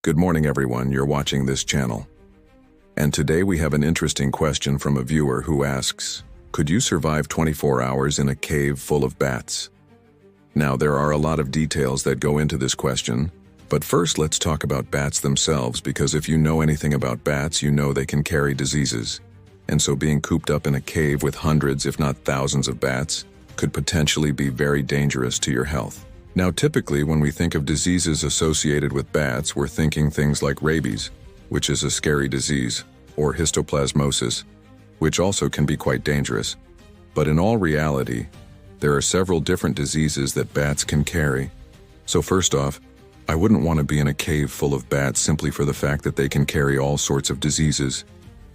Good morning, everyone. You're watching this channel. And today we have an interesting question from a viewer who asks, could you survive 24 hours in a cave full of bats? Now, there are a lot of details that go into this question, but first let's talk about bats themselves, because if you know anything about bats, you know they can carry diseases. And so being cooped up in a cave with hundreds, if not thousands of bats, could potentially be very dangerous to your health. Now, typically, when we think of diseases associated with bats, we're thinking things like rabies, which is a scary disease, or histoplasmosis, which also can be quite dangerous. But in all reality, there are several different diseases that bats can carry. So first off, I wouldn't want to be in a cave full of bats simply for the fact that they can carry all sorts of diseases.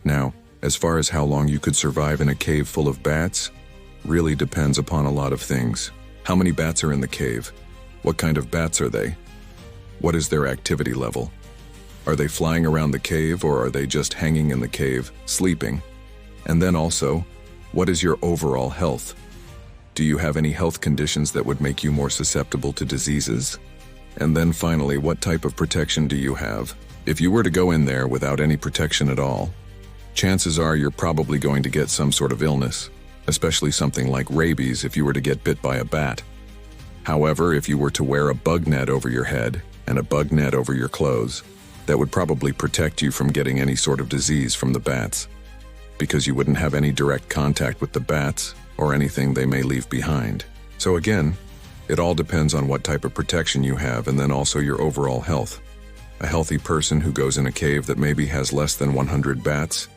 Now, as far as how long you could survive in a cave full of bats, really depends upon a lot of things. How many bats are in the cave? What kind of bats are they? What is their activity level? Are they flying around the cave, or are they just hanging in the cave, sleeping? And then also, what is your overall health? Do you have any health conditions that would make you more susceptible to diseases? And then finally, what type of protection do you have? If you were to go in there without any protection at all, chances are you're probably going to get some sort of illness, especially something like rabies if you were to get bit by a bat. However, if you were to wear a bug net over your head and a bug net over your clothes, that would probably protect you from getting any sort of disease from the bats, because you wouldn't have any direct contact with the bats or anything they may leave behind. So again, it all depends on what type of protection you have, and then also your overall health. A healthy person who goes in a cave that maybe has less than 100 bats,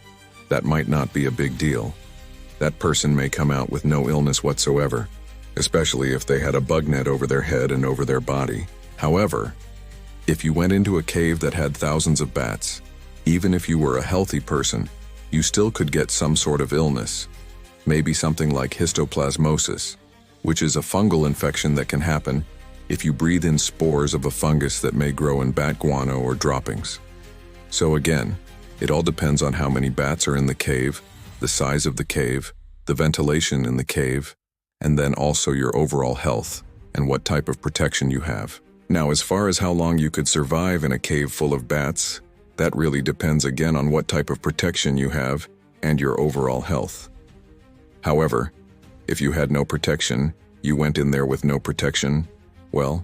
that might not be a big deal. That person may come out with no illness whatsoever, especially if they had a bug net over their head and over their body. However, if you went into a cave that had thousands of bats, even if you were a healthy person, you still could get some sort of illness, maybe something like histoplasmosis, which is a fungal infection that can happen if you breathe in spores of a fungus that may grow in bat guano or droppings. So again, it all depends on how many bats are in the cave, the size of the cave, the ventilation in the cave, and then also your overall health and what type of protection you have. Now, as far as how long you could survive in a cave full of bats, that really depends again on what type of protection you have and your overall health. However, if you had no protection, you went in there with no protection, well,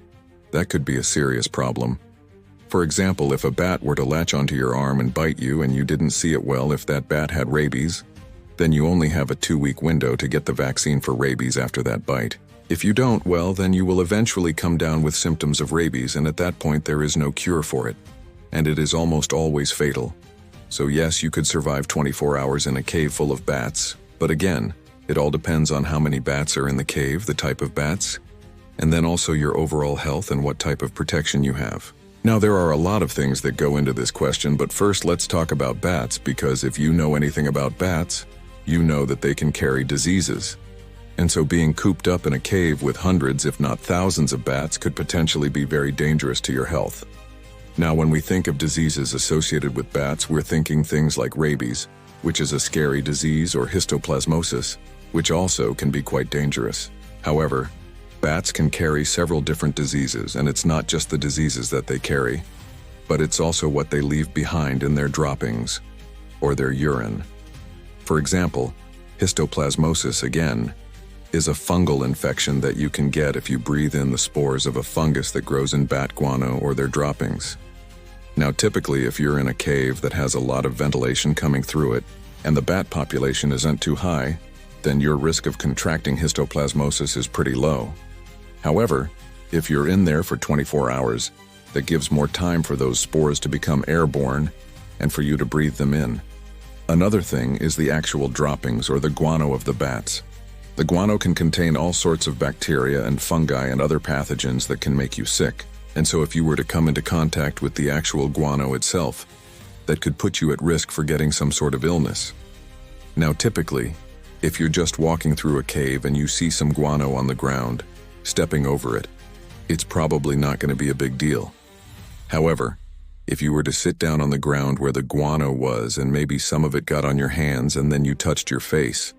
that could be a serious problem. For example, if a bat were to latch onto your arm and bite you and you didn't see it well if that bat had rabies, then you only have a 2-week window to get the vaccine for rabies after that bite. If you don't, well, then you will eventually come down with symptoms of rabies, and at that point there is no cure for it, and it is almost always fatal. So yes, you could survive 24 hours in a cave full of bats, but again, it all depends on how many bats are in the cave, the type of bats, and then also your overall health and what type of protection you have. Now, there are a lot of things that go into this question, but first let's talk about bats, because if you know anything about bats, you know that they can carry diseases. And so being cooped up in a cave with hundreds, if not thousands of bats could potentially be very dangerous to your health. Now, when we think of diseases associated with bats, we're thinking things like rabies, which is a scary disease, or histoplasmosis, which also can be quite dangerous. However, bats can carry several different diseases, and it's not just the diseases that they carry, but it's also what they leave behind in their droppings or their urine. For example, histoplasmosis, again, is a fungal infection that you can get if you breathe in the spores of a fungus that grows in bat guano or their droppings. Now, typically, if you're in a cave that has a lot of ventilation coming through it, and the bat population isn't too high, then your risk of contracting histoplasmosis is pretty low. However, if you're in there for 24 hours, that gives more time for those spores to become airborne and for you to breathe them in. Another thing is the actual droppings, or the guano of the bats. The guano can contain all sorts of bacteria and fungi and other pathogens that can make you sick. And so if you were to come into contact with the actual guano itself, that could put you at risk for getting some sort of illness. Now, typically, if you're just walking through a cave and you see some guano on the ground, stepping over it, it's probably not going to be a big deal. However, if you were to sit down on the ground where the guano was and maybe some of it got on your hands and then you touched your face,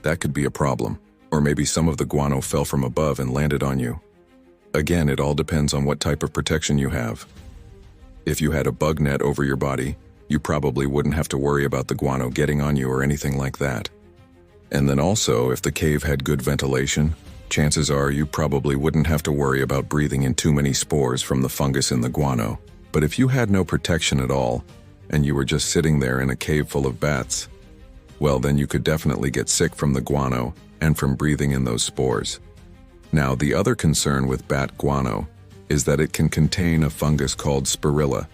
that could be a problem. Or maybe some of the guano fell from above and landed on you. Again, it all depends on what type of protection you have. If you had a bug net over your body, you probably wouldn't have to worry about the guano getting on you or anything like that. And then also, if the cave had good ventilation, chances are you probably wouldn't have to worry about breathing in too many spores from the fungus in the guano. But if you had no protection at all, and you were just sitting there in a cave full of bats, well, then you could definitely get sick from the guano and from breathing in those spores. Now, the other concern with bat guano is that it can contain a fungus called Spirilla.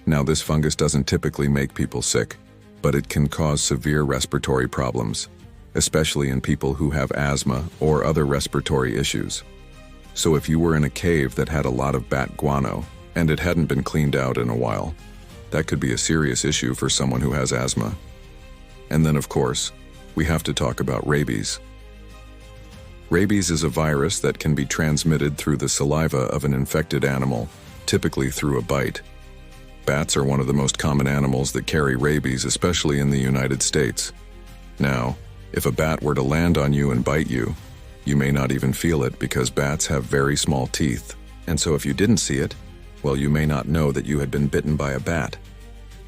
Now, this fungus doesn't typically make people sick, but it can cause severe respiratory problems, especially in people who have asthma or other respiratory issues. So if you were in a cave that had a lot of bat guano and it hadn't been cleaned out in a while, that could be a serious issue for someone who has asthma. And then, of course, we have to talk about rabies. Rabies is a virus that can be transmitted through the saliva of an infected animal, typically through a bite. Bats are one of the most common animals that carry rabies, especially in the United States. Now, if a bat were to land on you and bite you, you may not even feel it because bats have very small teeth, and so if you didn't see it, well, you may not know that you had been bitten by a bat.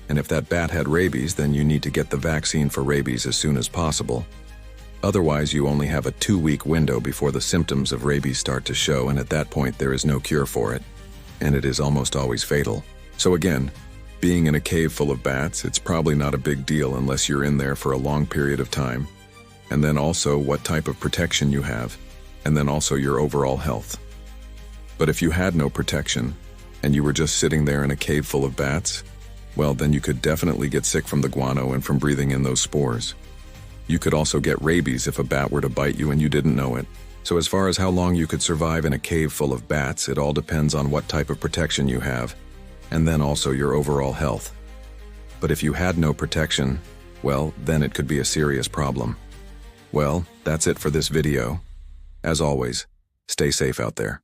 And if that bat had rabies, then you need to get the vaccine for rabies as soon as possible. Otherwise, you only have a 2-week window before the symptoms of rabies start to show, and at that point there is no cure for it, and it is almost always fatal. So again, being in a cave full of bats, it's probably not a big deal unless you're in there for a long period of time, and then also what type of protection you have, and then also your overall health. But if you had no protection, and you were just sitting there in a cave full of bats, well, then you could definitely get sick from the guano and from breathing in those spores. You could also get rabies if a bat were to bite you and you didn't know it. So as far as how long you could survive in a cave full of bats, it all depends on what type of protection you have, and then also your overall health. But if you had no protection, well, then it could be a serious problem. Well, that's it for this video. As always, stay safe out there.